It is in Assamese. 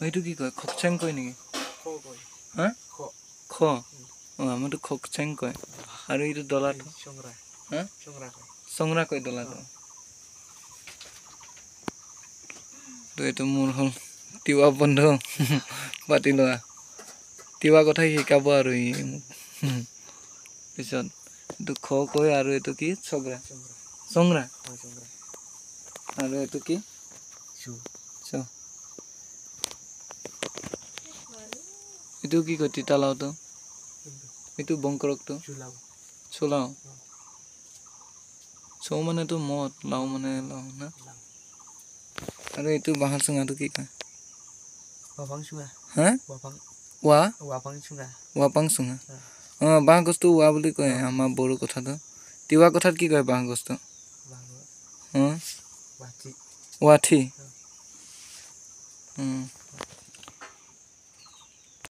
এইটো কি কয় খকচেং কয় নেকি হা খ আমাৰতো খকচেং কয় আৰু এইটো ডলাটো হা সংৰা কয় ডলাটো তো এইটো মোৰ হ'ল তিৱা বন্ধু পাতি লোৱা তিৱা কথা শিকাব আৰু ই মোক পিছত এইটো খ কয় আৰু এইটো কি চংৰা আৰু এইটো কি এইটো কি কয় তিতা লাওটো এইটো বংকৰকটো চোলাও চৌ মানেতো মদ লাও মানে লাও না আৰু এইটো বাঁহৰ চুঙাটো কি কয় হা ৱাপাং চুঙা বাঁহ গছটো ৱা বুলি কয় আমাৰ বড়ো কথাটো তিৱা কথাত কি কয় বাঁহ গছটো ৱাঠি